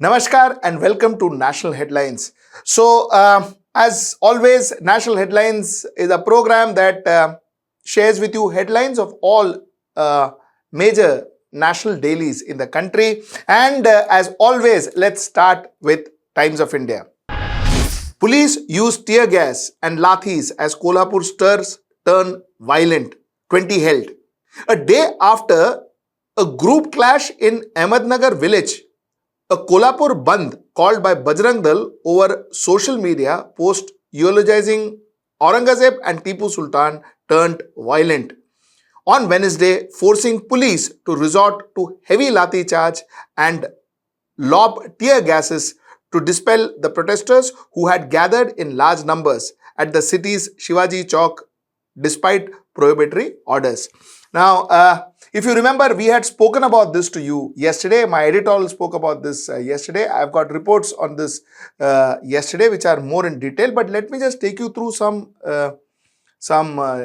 Namaskar and welcome to National Headlines. As always, National Headlines is a program that shares with you headlines of all major national dailies in the country. And as always, let's start with Times of India. Police use tear gas and lathis as Kolhapur stirs turn violent. 20 held. A day after a group clash in Ahmednagar village, a Kolhapur Bandh called by Bajrang Dal over social media post eulogizing Aurangzeb and Tipu Sultan turned violent. On Wednesday, forcing police to resort to heavy lathi charge and lob tear gases to dispel the protesters who had gathered in large numbers at the city's Shivaji Chowk despite prohibitory orders. Now, if you remember, we had spoken about this to you yesterday. My editorial spoke about this yesterday. I've got reports on this yesterday which are more in detail. But let me just take you through some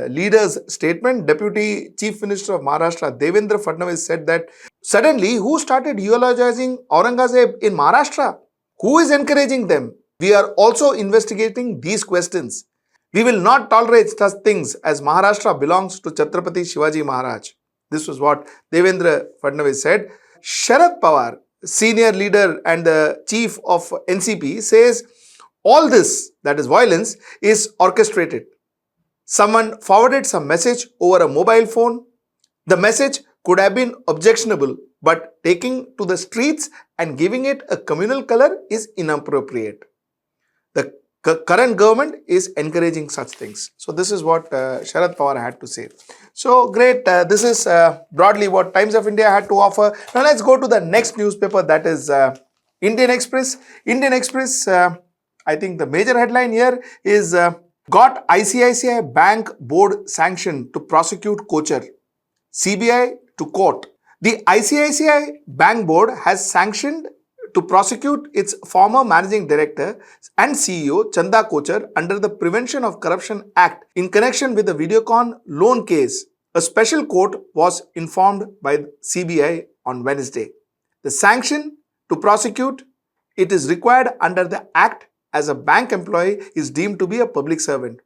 leader's statement. Deputy Chief Minister of Maharashtra, Devendra Fadnavis, said that suddenly, who started eulogizing Aurangzeb in Maharashtra? Who is encouraging them? We are also investigating these questions. We will not tolerate such things as Maharashtra belongs to Chhatrapati Shivaji Maharaj. This was what Devendra Fadnavis said. Sharad Pawar, senior leader and the chief of NCP, says all this, that is violence, is orchestrated. Someone forwarded some message over a mobile phone. The message could have been objectionable, but taking to the streets and giving it a communal color is inappropriate. The current government is encouraging such things. So this is what Sharad Pawar had to say. So great. This is broadly what Times of India had to offer. Now let's go to the next newspaper, that is Indian Express. Indian Express, I think the major headline here is got ICICI Bank board sanction to prosecute Kochar. CBI to court. The ICICI Bank board has sanctioned to prosecute its former managing director and CEO Chanda Kochar under the Prevention of Corruption Act in connection with the Videocon loan case. A special court was informed by CBI on Wednesday. The sanction to prosecute, it is required under the Act as a bank employee is deemed to be a public servant,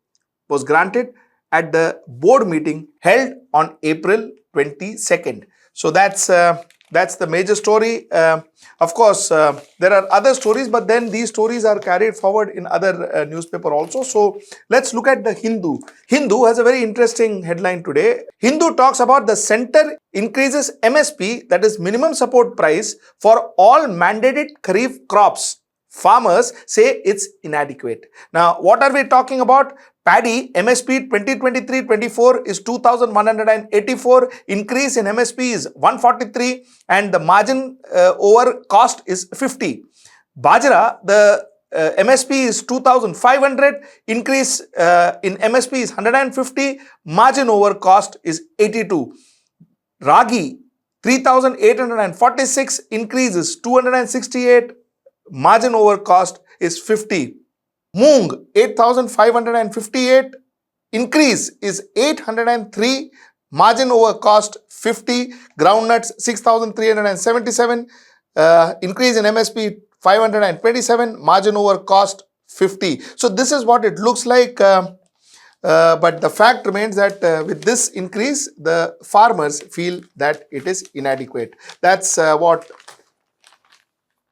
was granted at the board meeting held on April 22nd. So that's the major story. Of course, there are other stories, but then these stories are carried forward in other newspaper also. So let's look at the Hindu. Hindu has a very interesting headline today. Hindu talks about the center increases MSP, that is minimum support price, for all mandated Kharif crops. Farmers say it's inadequate. Now, what are we talking about? Paddy MSP 2023-24 is 2,184. Increase in MSP is 143 and the margin over cost is 50. Bajra, the MSP is 2,500. Increase in MSP is 150. Margin over cost is 82. Ragi 3,846. Increase is 268. Margin over cost is 50. Moong 8,558. Increase is 803. Margin over cost 50. Groundnuts 6,377. Increase in MSP 527. Margin over cost 50. So this is what it looks like. But the fact remains that with this increase, the farmers feel that it is inadequate. That's what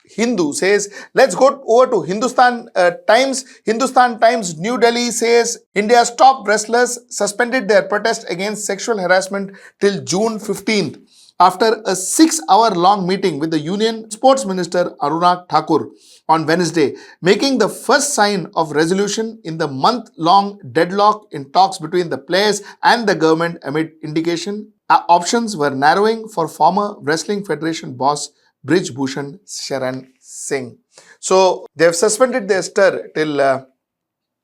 Hindu says. Let's go over to Hindustan Times. Hindustan Times, New Delhi says India's top wrestlers suspended their protest against sexual harassment till June 15th after a 6-hour-long meeting with the Union Sports Minister Anurag Thakur on Wednesday, making the first sign of resolution in the month-long deadlock in talks between the players and the government amid indication options were narrowing for former Wrestling Federation boss Brij Bhushan Sharan Singh. So they have suspended their stir till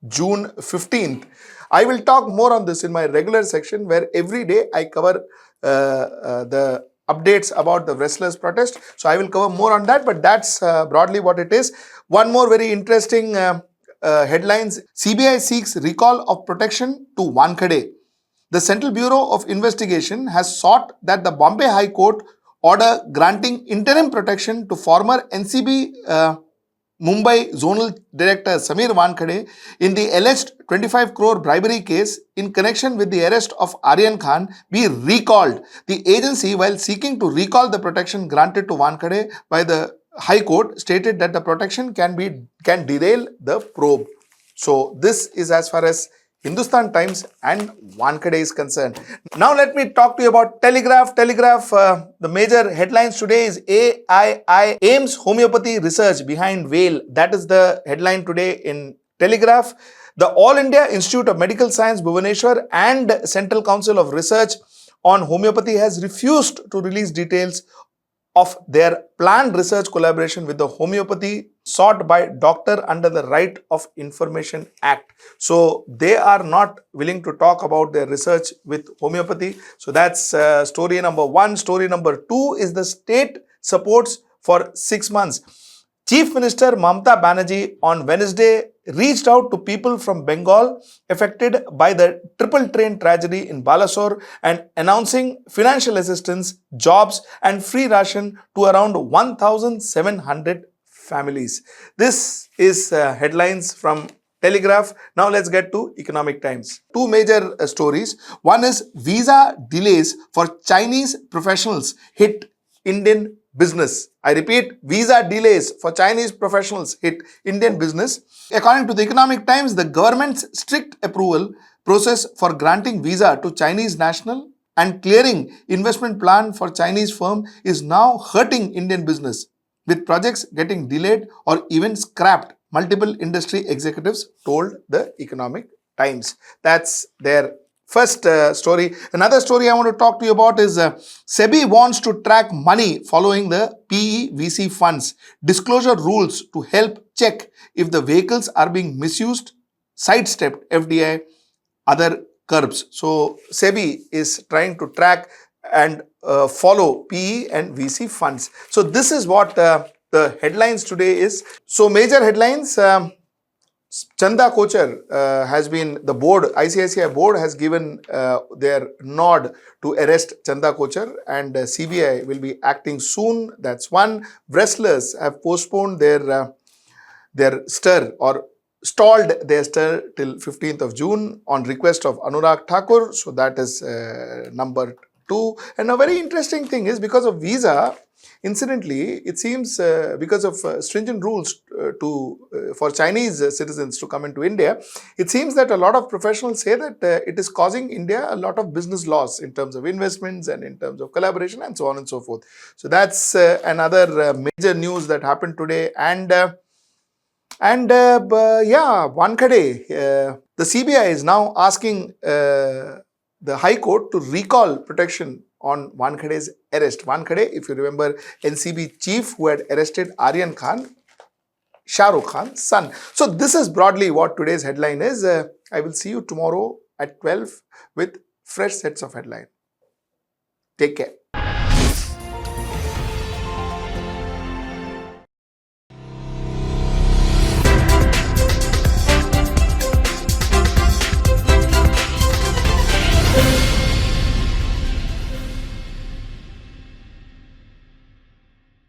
June 15th. I will talk more on this in my regular section where every day I cover the updates about the wrestlers' protest. So I will cover more on that, but that's broadly what it is. One more very interesting headlines. CBI seeks recall of protection to Wankhede. The Central Bureau of Investigation has sought that the Bombay High Court order granting interim protection to former NCB Mumbai Zonal Director Sameer Wankhede in the alleged 25 crore bribery case in connection with the arrest of Aryan Khan be recalled. The agency, while seeking to recall the protection granted to Wankhede by the High Court, stated that the protection can derail the probe. So this is as far as Hindustan Times and Wankhede is concerned. Now let me talk to you about Telegraph. The major headlines today is AII aims homeopathy research behind whale. That is the headline today in Telegraph. The All India Institute of Medical Science, Bhubaneswar, and Central Council of Research on Homeopathy has refused to release details of their planned research collaboration with the homeopathy sought by doctor under the Right of Information Act. So they are not willing to talk about their research with homeopathy. So that's story number one. Story number two is the state supports for 6 months. Chief Minister Mamata Banerjee on Wednesday reached out to people from Bengal affected by the triple train tragedy in Balasore and announcing financial assistance, jobs and free ration to around 1,700 families. This is headlines from Telegraph. Now let's get to Economic Times. Two major stories. One is visa delays for Chinese professionals hit Indian business. I repeat, visa delays for Chinese professionals hit Indian business. According to the Economic Times, the government's strict approval process for granting visa to Chinese national and clearing investment plan for Chinese firm is now hurting Indian business, with projects getting delayed or even scrapped, multiple industry executives told the Economic Times. That's their first story. Another story I want to talk to you about is SEBI wants to track money following the PE VC funds. Disclosure rules to help check if the vehicles are being misused, sidestepped FDI, other curbs. So SEBI is trying to track and follow PE and VC funds. So this is what the headlines today is. So major headlines. Chanda Kochar has been, the board, ICICI board has given their nod to arrest Chanda Kochar, and CBI will be acting soon. That's one. Wrestlers have postponed their stir or stalled their stir till 15th of June on request of Anurag Thakur. So that is number two. And a very interesting thing is, because of visa, incidentally, it seems because of stringent rules for Chinese citizens to come into India, it seems that a lot of professionals say that it is causing India a lot of business loss in terms of investments and in terms of collaboration and so on and so forth. So that's another major news that happened today. And Wankhede, the CBI is now asking the High Court to recall protection on Wankhede's arrest. Wankhede, if you remember, NCB chief who had arrested Aryan Khan, Shah Rukh Khan's son. So this is broadly what today's headline is. I will see you tomorrow at 12 with fresh sets of headline. Take care.